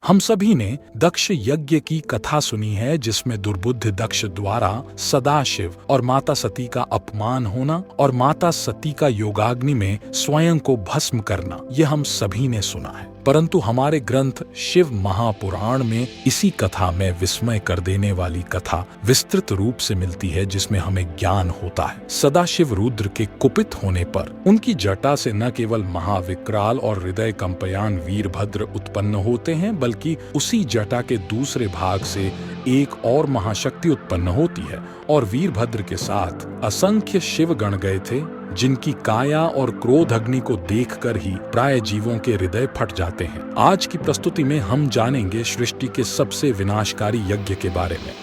हम सभी ने दक्ष यज्ञ की कथा सुनी है, जिसमें दुर्बुद्ध दक्ष द्वारा सदाशिव और माता सती का अपमान होना और माता सती का योगाग्नि में स्वयं को भस्म करना, ये हम सभी ने सुना है। परंतु हमारे ग्रंथ शिव महापुराण में इसी कथा में विस्मय कर देने वाली कथा विस्तृत रूप से मिलती है, जिसमें हमें ज्ञान होता है। सदाशिव रुद्र के कुपित होने पर उनकी जटा से न केवल महाविकराल और हृदय कंपयान वीरभद्र उत्पन्न होते हैं, बल्कि उसी जटा के दूसरे भाग से एक और महाशक्ति उत्पन्न होती है और वीरभद्र के साथ असंख्य शिवगण गए थे, जिनकी काया और क्रोध अग्नि को देखकर ही प्राय जीवों के हृदय फट जाते हैं। आज की प्रस्तुति में हम जानेंगे सृष्टि के सबसे विनाशकारी यज्ञ के बारे में।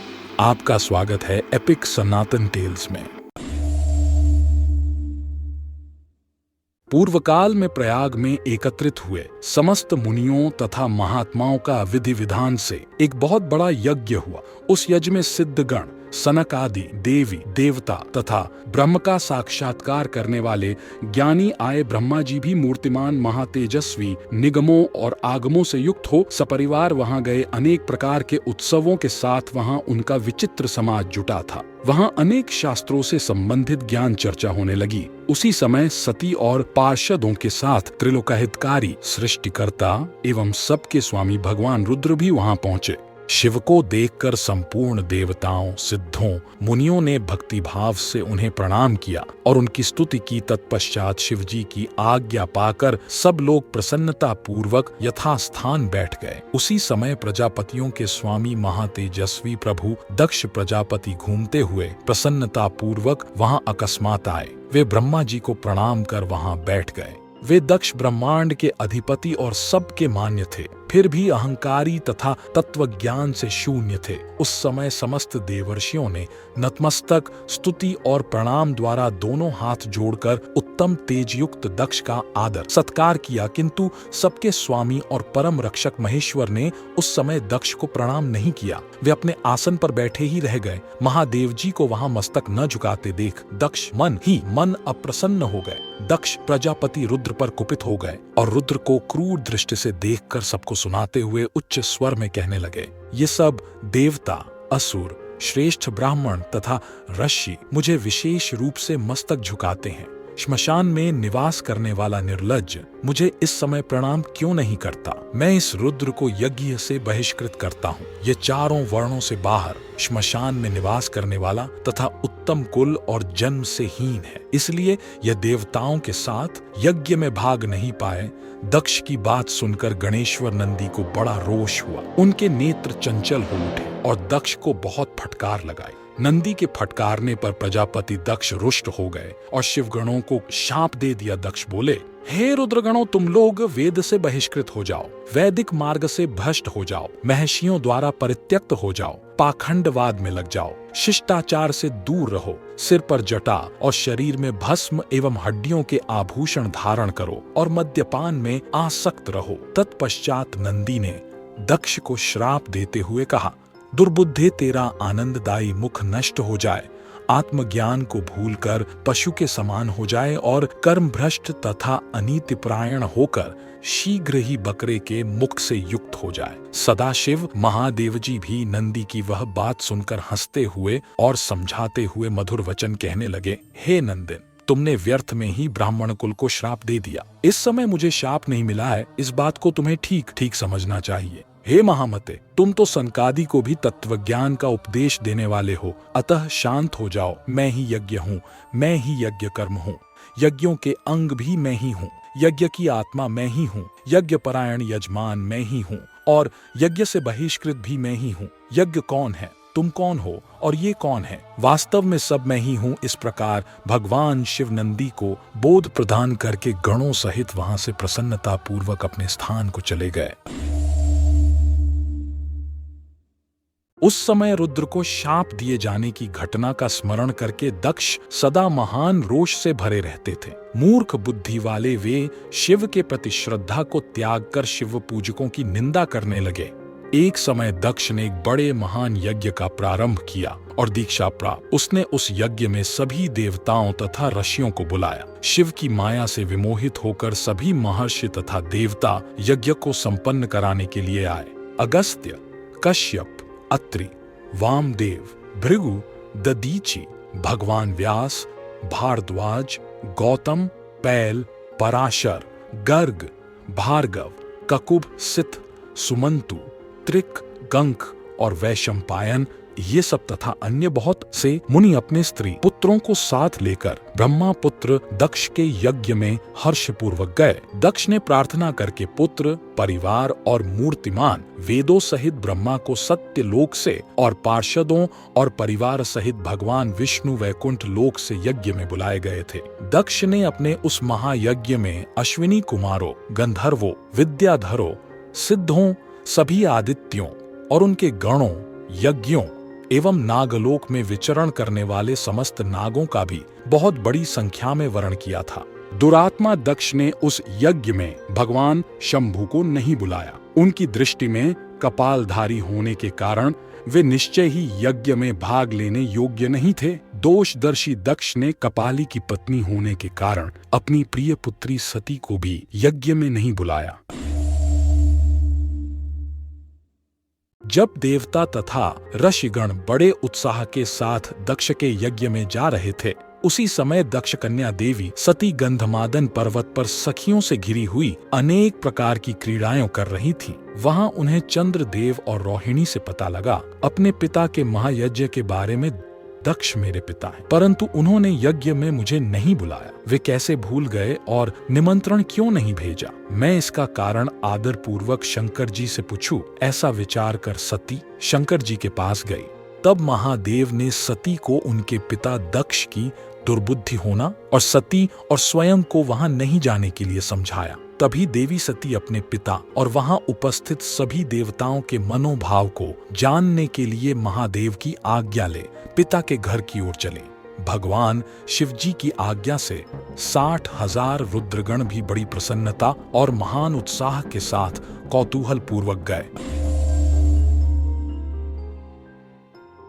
आपका स्वागत है एपिक सनातन टेल्स में। पूर्व काल में प्रयाग में एकत्रित हुए समस्त मुनियों तथा महात्माओं का विधि विधान से एक बहुत बड़ा यज्ञ हुआ। उस यज्ञ में सिद्धगण, सनक आदि देवी देवता तथा ब्रह्म का साक्षात्कार करने वाले ज्ञानी आए। ब्रह्मा जी भी मूर्तिमान महातेजस्वी निगमों और आगमों से युक्त हो सपरिवार वहां गए। अनेक प्रकार के उत्सवों के साथ वहां उनका विचित्र समाज जुटा था। वहां अनेक शास्त्रों से संबंधित ज्ञान चर्चा होने लगी। उसी समय सती और पार्षदों के साथ त्रिलोकहितकारी सृष्टिकर्ता एवं सबके स्वामी भगवान रुद्र भी वहां पहुंचे। शिव को देखकर संपूर्ण देवताओं, सिद्धों, मुनियों ने भक्ति भाव से उन्हें प्रणाम किया और उनकी स्तुति की। तत्पश्चात शिव जी की आज्ञा पाकर सब लोग प्रसन्नता पूर्वक यथास्थान बैठ गए। उसी समय प्रजापतियों के स्वामी महातेजस्वी प्रभु दक्ष प्रजापति घूमते हुए प्रसन्नता पूर्वक वहां अकस्मात आए। वे ब्रह्मा जी को प्रणाम कर वहां बैठ गए। वे दक्ष ब्रह्मांड के अधिपति और सबके मान्य थे, फिर भी अहंकारी तथा तत्वज्ञान से शून्य थे। उस समय समस्त देवर्षियों ने नतमस्तक स्तुति और प्रणाम द्वारा दोनों हाथ जोड़कर उत्तम तेजयुक्त दक्ष का आदर सत्कार किया, किंतु सबके स्वामी और परम रक्षक महेश्वर ने उस समय दक्ष को प्रणाम नहीं किया। वे अपने आसन पर बैठे ही रह गए। महादेव जी को वहां मस्तक न झुकाते देख दक्ष मन अप्रसन्न हो गए। दक्ष प्रजापति रुद्र पर कुपित हो गए और रुद्र को क्रूर दृष्टि से देखकर सबको सुनाते हुए उच्च स्वर में कहने लगे, ये सब देवता, असुर, श्रेष्ठ ब्राह्मण तथा ऋषि मुझे विशेष रूप से मस्तक झुकाते हैं। श्मशान में निवास करने वाला निर्लज्ज मुझे इस समय प्रणाम क्यों नहीं करता? मैं इस रुद्र को यज्ञ से बहिष्कृत करता हूँ। ये चारों वर्णों से बाहर श्मशान में निवास करने वाला तथा उत्तम कुल और जन्म से हीन है, इसलिए यह देवताओं के साथ यज्ञ में भाग नहीं पाए। दक्ष की बात सुनकर गणेश्वर नंदी को बड़ा रोष हुआ। उनके नेत्र चंचल हो उठे और दक्ष को बहुत फटकार लगाई। नंदी के फटकारने पर प्रजापति दक्ष रुष्ट हो गए और शिवगणों को शाप दे दिया। दक्ष बोले, हे रुद्रगणों, तुम लोग वेद से बहिष्कृत हो जाओ, वैदिक मार्ग से भ्रष्ट हो जाओ, महर्षियों द्वारा परित्यक्त हो जाओ, पाखंडवाद में लग जाओ, शिष्टाचार से दूर रहो, सिर पर जटा और शरीर में भस्म एवं हड्डियों के आभूषण धारण करो और मद्यपान में आसक्त रहो। तत्पश्चात नंदी ने दक्ष को श्राप देते हुए कहा, दुर्बुद्धे, तेरा आनंददायी मुख नष्ट हो जाए, आत्मज्ञान को भूलकर पशु के समान हो जाए और कर्म भ्रष्ट तथा अनीतिपरायण होकर शीघ्र ही बकरे के मुख से युक्त हो जाए। सदाशिव महादेव जी भी नंदी की वह बात सुनकर हंसते हुए और समझाते हुए मधुर वचन कहने लगे, हे नंदन, तुमने व्यर्थ में ही ब्राह्मण कुल को श्राप दे दिया। इस समय मुझे शाप नहीं मिला है, इस बात को तुम्हें ठीक ठीक समझना चाहिए। हे महामते, तुम तो सनकादि को भी तत्वज्ञान का उपदेश देने वाले हो, अतः शांत हो जाओ। मैं ही यज्ञ हूँ, मैं ही यज्ञ कर्म हूँ, यज्ञों के अंग भी मैं ही हूँ, यज्ञ की आत्मा मैं ही हूँ, यज्ञ परायण यजमान मैं ही हूँ और यज्ञ से बहिष्कृत भी मैं ही हूँ। यज्ञ कौन है, तुम कौन हो और ये कौन है? वास्तव में सब मैं ही हूँ। इस प्रकार भगवान शिव नंदी को बोध प्रदान करके गणों सहित वहां से प्रसन्नता पूर्वक अपने स्थान को चले गए। उस समय रुद्र को शाप दिए जाने की घटना का स्मरण करके दक्ष सदा महान रोष से भरे रहते थे। मूर्ख बुद्धि वाले वे शिव के प्रति श्रद्धा को त्याग कर शिव पूजकों की निंदा करने लगे। एक समय दक्ष ने एक बड़े महान यज्ञ का प्रारंभ किया और दीक्षा प्राप्त। उसने उस यज्ञ में सभी देवताओं तथा ऋषियों को बुलाया। शिव की माया से विमोहित होकर सभी महर्षि तथा देवता यज्ञ को संपन्न कराने के लिए आए। अगस्त्य, कश्यप, अत्रि, वामदेव, भृगु, ददीची, भगवान व्यास, भारद्वाज, गौतम, पैल, पराशर, गर्ग, भार्गव, ककुभ, सिथ, सुमंतु, त्रिक, गंक और वैशंपायन, ये सब तथा अन्य बहुत से मुनि अपने स्त्री पुत्रों को साथ लेकर ब्रह्मा पुत्र दक्ष के यज्ञ में हर्षपूर्वक गए। दक्ष ने प्रार्थना करके पुत्र, परिवार और मूर्तिमान वेदों सहित ब्रह्मा को सत्य लोक से और पार्षदों और परिवार सहित भगवान विष्णु वैकुंठ लोक से यज्ञ में बुलाए गए थे। दक्ष ने अपने उस महायज्ञ में अश्विनी कुमारों, गंधर्वों, विद्याधरों, सिद्धों, सभी आदित्यों और उनके गणों, यज्ञों एवं नागलोक में विचरण करने वाले समस्त नागों का भी बहुत बड़ी संख्या में वर्ण किया था। दुरात्मा दक्ष ने उस यज्ञ में भगवान शंभु को नहीं बुलाया। उनकी दृष्टि में कपालधारी होने के कारण वे निश्चय ही यज्ञ में भाग लेने योग्य नहीं थे। दोषदर्शी दक्ष ने कपाली की पत्नी होने के कारण अपनी प्रिय पुत्री सती को भी यज्ञ में नहीं बुलाया। जब देवता तथा ऋषिगण बड़े उत्साह के साथ दक्ष के यज्ञ में जा रहे थे, उसी समय दक्ष कन्या देवी सती गंधमादन पर्वत पर सखियों से घिरी हुई अनेक प्रकार की क्रीड़ाएं कर रही थीं। वहां उन्हें चंद्रदेव और रोहिणी से पता लगा अपने पिता के महायज्ञ के बारे में, दक्ष मेरे पिता हैं, परंतु उन्होंने यज्ञ में मुझे नहीं बुलाया। वे कैसे भूल गए और निमंत्रण क्यों नहीं भेजा? मैं इसका कारण आदर पूर्वक शंकर जी से पूछूं। ऐसा विचार कर सती शंकर जी के पास गई। तब महादेव ने सती को उनके पिता दक्ष की दुर्बुद्धि होना और सती और स्वयं को वहां नहीं जाने के लिए समझाया। तभी देवी सती अपने पिता और वहां उपस्थित सभी देवताओं के मनोभाव को जानने के लिए महादेव की आज्ञा ले पिता के घर की ओर चले। भगवान शिवजी की आज्ञा से 60,000 रुद्रगण भी बड़ी प्रसन्नता और महान उत्साह के साथ कौतूहल पूर्वक गए।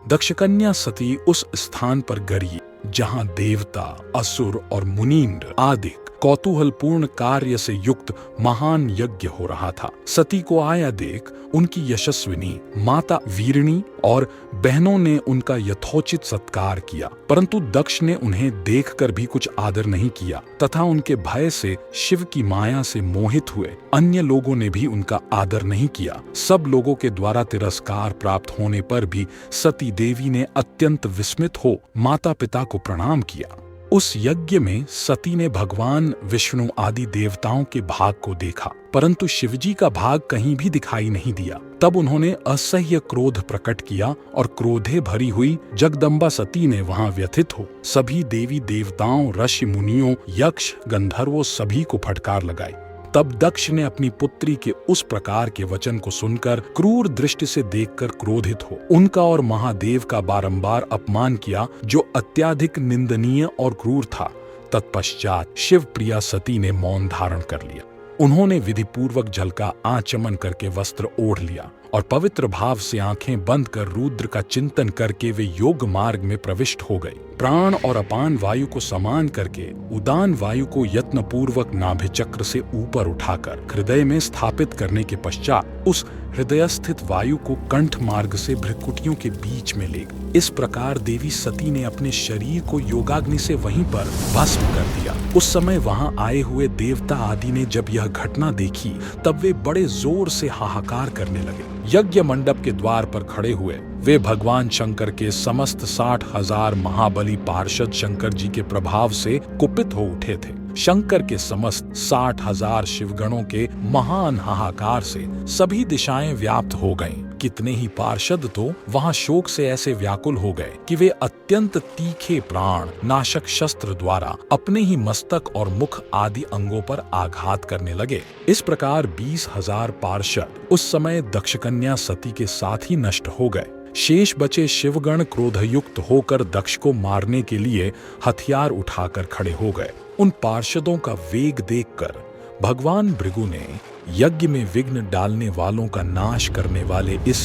दक्षकन्या सती उस स्थान पर गई जहां देवता, असुर और मुनीन्द्र आदि कौतूहलपूर्ण कार्य से युक्त महान यज्ञ हो रहा था। सती को आया देख उनकी यशस्विनी माता वीरिणी और बहनों ने उनका यथोचित सत्कार किया, परंतु दक्ष ने उन्हें देखकर भी कुछ आदर नहीं किया तथा उनके भय से शिव की माया से मोहित हुए अन्य लोगों ने भी उनका आदर नहीं किया। सब लोगों के द्वारा तिरस्कार प्राप्त होने पर भी सती देवी ने अत्यंत विस्मित हो माता पिता को प्रणाम किया। उस यज्ञ में सती ने भगवान विष्णु आदि देवताओं के भाग को देखा, परंतु शिवजी का भाग कहीं भी दिखाई नहीं दिया। तब उन्होंने असह्य क्रोध प्रकट किया और क्रोधे भरी हुई जगदम्बा सती ने वहां व्यथित हो सभी देवी देवताओं, ऋषि मुनियों, यक्ष, गंधर्वों सभी को फटकार लगाई। तब दक्ष ने अपनी पुत्री के उस प्रकार के वचन को सुनकर क्रूर दृष्टि से देखकर क्रोधित हो उनका और महादेव का बारंबार अपमान किया, जो अत्यधिक निंदनीय और क्रूर था। तत्पश्चात शिव प्रिया सती ने मौन धारण कर लिया। उन्होंने विधि पूर्वक जल का आचमन करके वस्त्र ओढ़ लिया और पवित्र भाव से आंखें बंद कर रुद्र का चिंतन करके वे योग मार्ग में प्रविष्ट हो गई। प्राण और अपान वायु को समान करके उदान वायु को यत्न पूर्वक नाभि चक्र से ऊपर उठाकर हृदय में स्थापित करने के पश्चात उस हृदय स्थित वायु को कंठ मार्ग से भ्रुकुटियों के बीच में ले गई। इस प्रकार देवी सती ने अपने शरीर को योगाग्नि से वहीं पर भस्म कर दिया। उस समय वहां आए हुए देवता आदि ने जब यह घटना देखी तब वे बड़े जोर से हाहाकार करने लगे। यज्ञ मंडप के द्वार पर खड़े हुए वे भगवान शंकर के समस्त 60,000 महाबली पार्षद शंकर जी के प्रभाव से कुपित हो उठे थे। शंकर के समस्त 60,000 शिवगणों के महान हाहाकार से सभी दिशाएं व्याप्त हो गईं। कितने ही पार्षद तो वहां शोक से ऐसे व्याकुल हो गए कि वे अत्यंत तीखे प्राण नाशक शस्त्र द्वारा अपने ही मस्तक और मुख आदि अंगों पर आघात करने लगे। इस प्रकार 20,000 पार्षद उस समय दक्षकन्या सती के साथ ही नष्ट हो गए। शेष बचे शिवगण क्रोधयुक्त होकर दक्ष को मारने के लिए हथियार उठाकर खड़े हो गए। उन पार्षदों का वेग देखकर भगवान भृगु ने यज्ञ में विघ्न डालने वालों का नाश करने वाले इस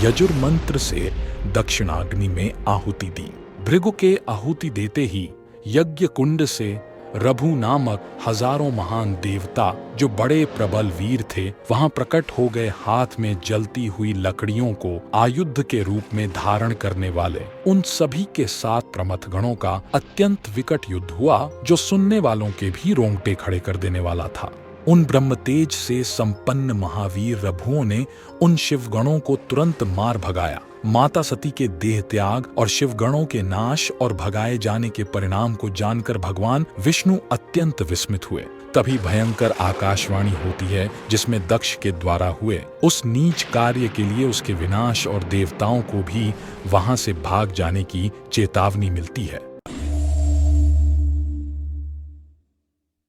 यजुर मंत्र से दक्षिणाग्नि में आहुति दी। भृगु के आहुति देते ही यज्ञ कुंड से रभु नामक हजारों महान देवता जो बड़े प्रबल वीर थे वहां प्रकट हो गए, हाथ में जलती हुई लकड़ियों को आयुध के रूप में धारण करने वाले। उन सभी के साथ प्रमथ गणों का अत्यंत विकट युद्ध हुआ जो सुनने वालों के भी रोंगटे खड़े कर देने वाला था। उन ब्रह्मतेज से संपन्न महावीर रभुओं ने उन शिवगणों को तुरंत मार भगाया। माता सती के देह त्याग और शिवगणों के नाश और भगाए जाने के परिणाम को जानकर भगवान विष्णु अत्यंत विस्मित हुए। तभी भयंकर आकाशवाणी होती है जिसमें दक्ष के द्वारा हुए उस नीच कार्य के लिए उसके विनाश और देवताओं को भी वहां से भाग जाने की चेतावनी मिलती है।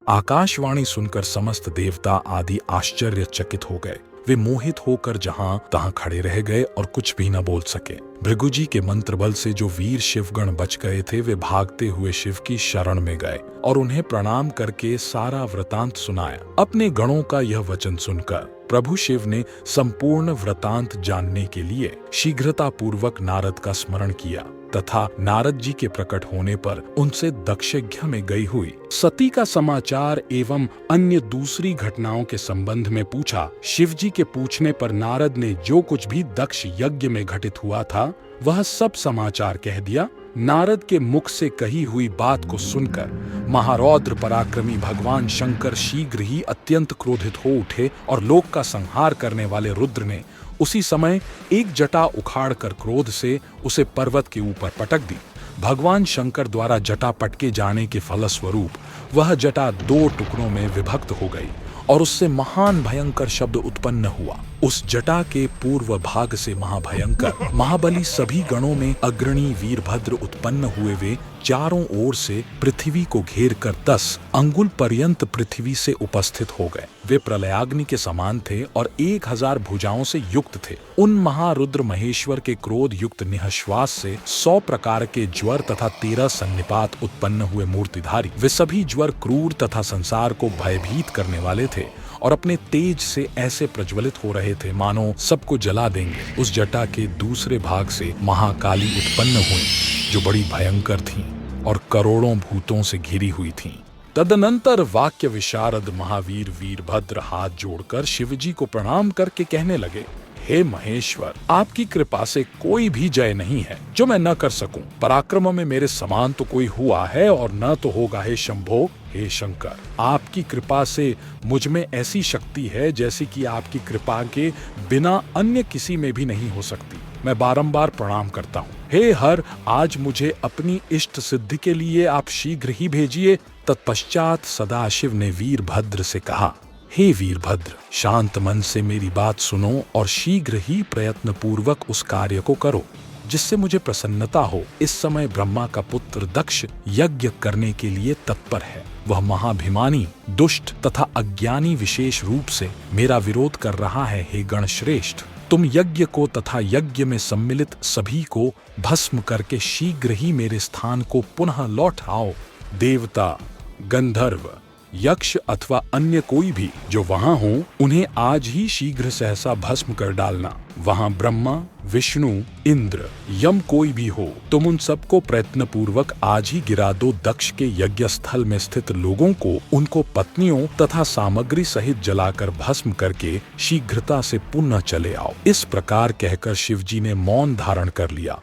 आकाशवाणी सुनकर समस्त देवता आदि आश्चर्यचकित हो गए। वे मोहित होकर जहां तहां खड़े रह गए और कुछ भी न बोल सके। भृगु जी के मंत्र बल से जो वीर शिवगण बच गए थे वे भागते हुए शिव की शरण में गए और उन्हें प्रणाम करके सारा वृतांत सुनाया। अपने गणों का यह वचन सुनकर प्रभु शिव ने संपूर्ण वृतांत जानने के लिए शीघ्रता पूर्वक नारद का स्मरण किया तथा नारद जी के प्रकट होने पर उनसे दक्षयज्ञ में गई हुई सती का समाचार एवं अन्य दूसरी घटनाओं के संबंध में पूछा। शिव जी के पूछने पर नारद ने जो कुछ भी दक्ष यज्ञ में घटित हुआ था वह सब समाचार कह दिया। नारद के मुख से कही हुई बात को सुनकर महारौद्र पराक्रमी भगवान शंकर शीघ्र ही अत्यंत क्रोधित हो उठे और लोक का संहार करने वाले रुद्र ने उसी समय एक जटा उखाड़कर क्रोध से उसे पर्वत के ऊपर पटक दी। भगवान शंकर द्वारा जटा पटके जाने के फलस्वरूप वह जटा 2 टुकड़ों में विभक्त हो गई और उससे महान भयंकर शब्द उत्पन्न हुआ। उस जटा के पूर्व भाग से महाभयंकर महाबली सभी गणों में अग्रणी वीरभद्र उत्पन्न हुए। वे चारों ओर से पृथ्वी को घेर कर 10 अंगुल पर्यंत पृथ्वी से उपस्थित हो गए। वे प्रलयाग्नि के समान थे और 1000 भुजाओं से युक्त थे। उन महारुद्र महेश्वर के क्रोध युक्त निःश्वास से 100 प्रकार के ज्वर तथा 13 सन्निपात उत्पन्न हुए मूर्तिधारी। वे सभी ज्वर क्रूर तथा संसार को भयभीत करने वाले थे और अपने तेज से ऐसे प्रज्वलित हो रहे थे मानो सबको जला देंगे। उस जटा के दूसरे भाग से महाकाली उत्पन्न हुई जो बड़ी भयंकर थीं और करोड़ों भूतों से घिरी हुई थीं। तदनंतर वाक्य विशारद महावीर वीरभद्र हाथ जोड़कर शिवजी को प्रणाम करके कहने लगे, हे महेश्वर, आपकी कृपा से कोई भी जय नहीं है जो मैं न कर सकूं। पराक्रम में मेरे समान तो कोई हुआ है और न तो होगा। हे शंभो, हे शंकर, आपकी कृपा से मुझ में ऐसी शक्ति है जैसी कि आपकी कृपा के बिना अन्य किसी में भी नहीं हो सकती। मैं बारंबार प्रणाम करता हूँ। हे हर, आज मुझे अपनी इष्ट सिद्धि के लिए आप शीघ्र ही भेजिए। तत्पश्चात सदाशिव ने वीरभद्र से कहा, हे वीरभद्र, शांत मन से मेरी बात सुनो और शीघ्र ही प्रयत्न पूर्वक उस कार्य को करो जिससे मुझे प्रसन्नता हो। इस समय ब्रह्मा का पुत्र दक्ष यज्ञ करने के लिए तत्पर है। वह महाभिमानी, दुष्ट तथा अज्ञानी विशेष रूप से मेरा विरोध कर रहा है। हे गण श्रेष्ठ, तुम यज्ञ को तथा यज्ञ में सम्मिलित सभी को भस्म करके शीघ्र ही मेरे स्थान को पुनः लौट आओ। देवता, गंधर्व, यक्ष अथवा अन्य कोई भी जो वहां हो उन्हें आज ही शीघ्र सहसा भस्म कर डालना। वहां ब्रह्मा, विष्णु, इंद्र, यम कोई भी हो, तुम उन सबको प्रयत्न पूर्वक आज ही गिरा दो। दक्ष के यज्ञ स्थल में स्थित लोगों को उनको पत्नियों तथा सामग्री सहित जलाकर भस्म करके शीघ्रता से पुनः चले आओ। इस प्रकार कहकर शिवजी ने मौन धारण कर लिया।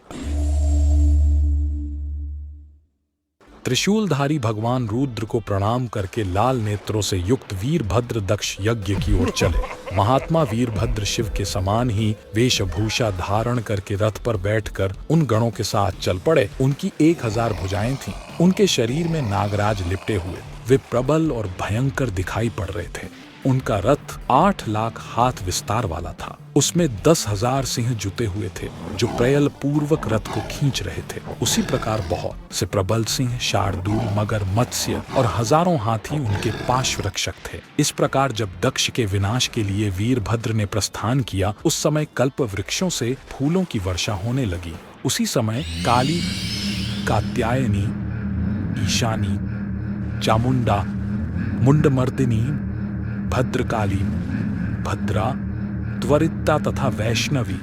त्रिशूलधारी भगवान रुद्र को प्रणाम करके लाल नेत्रों से युक्त वीरभद्र दक्ष यज्ञ की ओर चले। महात्मा वीरभद्र शिव के समान ही वेशभूषा धारण करके रथ पर बैठकर उन गणों के साथ चल पड़े। उनकी 1000 भुजाएं थीं। उनके शरीर में नागराज लिपटे हुए वे प्रबल और भयंकर दिखाई पड़ रहे थे। उनका रथ 8 लाख हाथ विस्तार वाला था। उसमें 10,000 सिंह जुटे हुए थे जो प्रयल पूर्वक रथ को खींच रहे थे। उसी प्रकार बहुत से प्रबल सिंह, शार्दूल, मगर, मत्स्य और हजारों हाथी उनके पार्श्वरक्षक थे। इस प्रकार जब दक्ष के विनाश के लिए वीरभद्र ने प्रस्थान किया, उस समय कल्प वृक्षों से फूलों की वर्षा होने लगी। उसी समय काली, कात्यायनी, ईशानी, चामुंडा, मुंडमर्दिनी, भद्रकाली, भद्रा, त्वरिता तथा वैष्णवी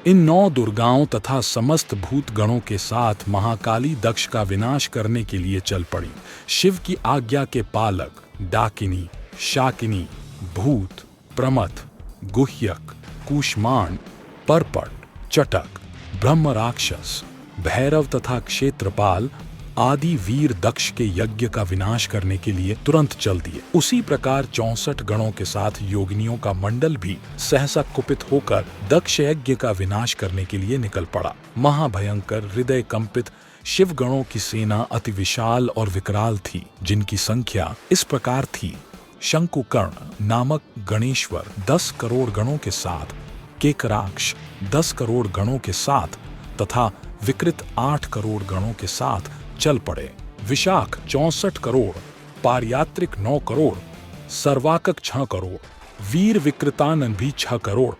इन 9 दुर्गाओं तथा समस्त भूत गणों के साथ महाकाली दक्ष का विनाश करने के लिए चल पड़ी। शिव की आज्ञा के पालक डाकिनी, शाकिनी, भूत, प्रमथ, गुह्यक, कूष्मांड, परपट, चटक, ब्रह्म राक्षस, भैरव तथा क्षेत्रपाल आदि वीर दक्ष के यज्ञ का विनाश करने के लिए तुरंत चल दिए। उसी प्रकार 64 गणों के साथ योगिनियों का मंडल भी सहसा कुपित होकर दक्ष यज्ञ का विनाश करने के लिए निकल पड़ा। महाभयंकर हृदय कंपित शिव गणों की सेना अति विशाल और विकराल थी, जिनकी संख्या इस प्रकार थी। शंकुकर्ण नामक गणेश्वर 10 करोड़ गणों के साथ, केकराक्ष 10 करोड़ गणों के साथ तथा विकृत 8 करोड़ गणों के साथ चल पड़े। विशाख 64 करोड़, पारयात्रिक 9 करोड़, सर्वाकक 6 करोड़, वीर विकृतानन भी 6 करोड़,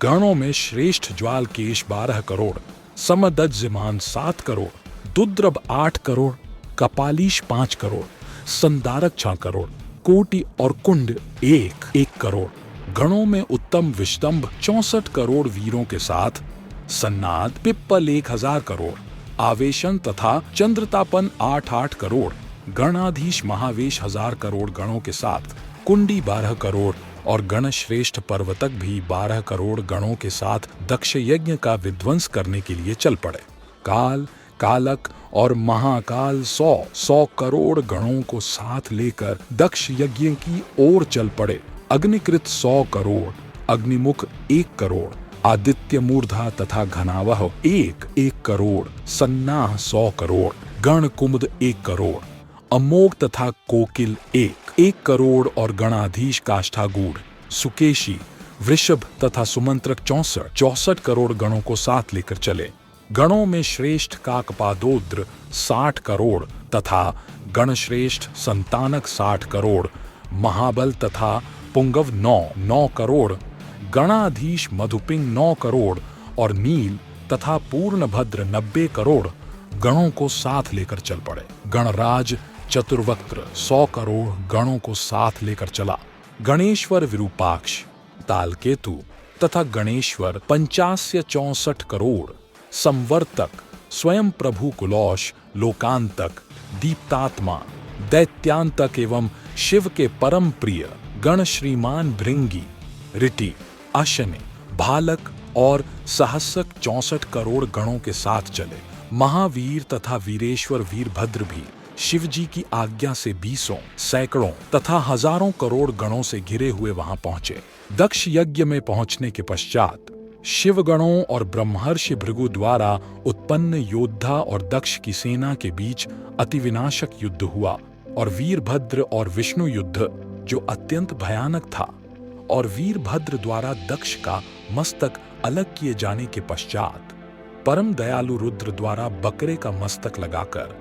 गणों में श्रेष्ठ ज्वालकेश 12 करोड़, समदज्यमान 7 करोड़, दुद्रब 8 करोड़, कपालीश 5 करोड़, संदारक 6 करोड़, कोटि और कुंड 1 करोड़, गणों में उत्तम विष्टम्भ 64 करोड़ वीरों के साथ, सन्नाद पिप्पल 1000 करोड़, आवेशन तथा चंद्रतापन 8 करोड़, गणाधीश महावेश 1000 करोड़ गणों के साथ, कुंडी 12 करोड़ और गणश्रेष्ठ पर्वतक भी 12 करोड़ गणों के साथ दक्ष यज्ञ का विध्वंस करने के लिए चल पड़े। काल, कालक और महाकाल 100 करोड़ गणों को साथ लेकर दक्ष यज्ञ की ओर चल पड़े। अग्निकृत 100 करोड़, अग्निमुख 1 करोड़, आदित्य मूर्धा तथा घनावह 1 करोड़, सन्नाह 100 करोड़, गण कुमुद 1 करोड़, अमोघ तथा कोकिल 1 करोड़ और गणाधीश काष्ठागूढ़, सुकेशी, वृषभ तथा सुमंत्रक 64 करोड़ गणों को साथ लेकर चले। गणों में श्रेष्ठ काकपादोद्र 60 करोड़ तथा गणश्रेष्ठ संतानक 60 करोड़, महाबल तथा पुंगव 9 करोड़, गणाधीश मधुपिंग 9 करोड़ और नील तथा पूर्णभद्र 90 करोड़ गणों को साथ लेकर चल पड़े। गणराज चतुर्वक्त्र 100 करोड़ गणों को साथ लेकर चला। गणेश्वर विरूपाक्ष, तालकेतु तथा गणेश्वर 50 64 करोड़, संवर्तक, स्वयं प्रभु कुलौश, लोकांतक, दीप्तात्मा, दैत्यांतक एवं शिव के परम प्रिय गण श्रीमान भृंगी, ऋटि, अशनि, भालक और सहस्रक 64 करोड़ गणों के साथ चले। महावीर तथा वीरेश्वर वीरभद्र भी शिवजी की आज्ञा से 20 सैकड़ों तथा हजारों करोड़ गणों से घिरे हुए वहां पहुंचे। दक्ष यज्ञ में पहुंचने के पश्चात शिवगणों और ब्रह्मर्षि भृगु द्वारा उत्पन्न योद्धा और दक्ष की सेना के बीच अति विनाशक युद्ध हुआ और वीरभद्र और विष्णु युद्ध जो अत्यंत भयानक था, और वीरभद्र द्वारा दक्ष का मस्तक अलग किए जाने के पश्चात परम दयालु रुद्र द्वारा बकरे का मस्तक लगाकर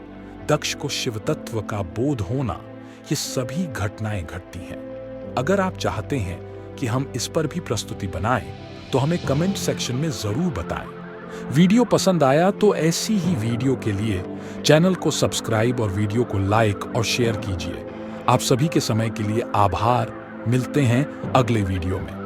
दक्ष को शिव तत्व का बोध होना, ये सभी घटनाएं घटती हैं। अगर आप चाहते हैं कि हम इस पर भी प्रस्तुति बनाएं, तो हमें कमेंट सेक्शन में जरूर बताएं। वीडियो पसंद आया तो ऐसी ही वीडियो के लिए चैनल को सब्सक्राइब और वीडियो को लाइक और शेयर कीजिए। आप सभी के समय के लिए आभार। मिलते हैं अगले वीडियो में।